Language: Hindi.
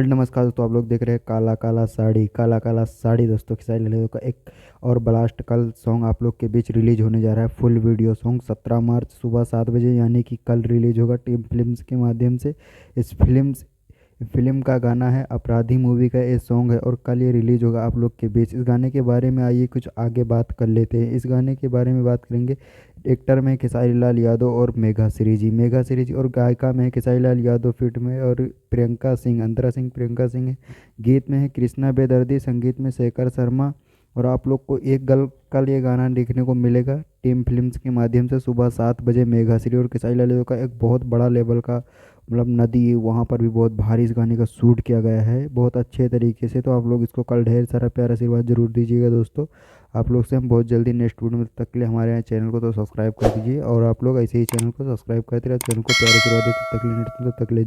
वर्ल्ड नमस्कार दोस्तों, आप लोग देख रहे हैं काला काला साड़ी। काला काला साड़ी दोस्तों खेसारी लाल यादव का एक और ब्लास्ट कल सॉन्ग आप लोग के बीच रिलीज होने जा रहा है। फुल वीडियो सॉन्ग 17 मार्च सुबह 7 बजे यानी कि कल रिलीज होगा टीम फिल्म्स के माध्यम से। इस फिल्म का गाना है अपराधी मूवी का ये सॉन्ग है और कल ये रिलीज होगा आप लोग के बीच। इस गाने के बारे में आइए कुछ आगे बात कर लेते हैं। इस गाने के बारे में बात करेंगे। एक्टर में खेसारी लाल यादव और मेघा श्री जी और गायिका में है खेसारी लाल यादव फिट में और प्रियंका सिंह अंतरा सिंह प्रियंका सिंह है। गीत में है कृष्णा बेदर्दी, संगीत में शेखर शर्मा। और आप लोग को एक गल कल ये गाना देखने को मिलेगा टीम फिल्म्स के माध्यम से सुबह 7 बजे। मेघा श्री और खेसारी लाल यादव का एक बहुत बड़ा लेवल का मतलब नदी, वहाँ पर भी बहुत भारी इस गाने का शूट किया गया है बहुत अच्छे तरीके से। तो आप लोग इसको कल ढेर सारा प्यार आशीर्वाद जरूर दीजिएगा दोस्तों। आप लोग से हम बहुत जल्दी नेक्स्ट वीडियो में, तब तक के लिए हमारे यहाँ चैनल को तो सब्सक्राइब कर दीजिए और आप लोग ऐसे ही चैनल को सब्सक्राइब करते रहे, चैनल को प्यार आशीर्वाद देते, तब तक के लिए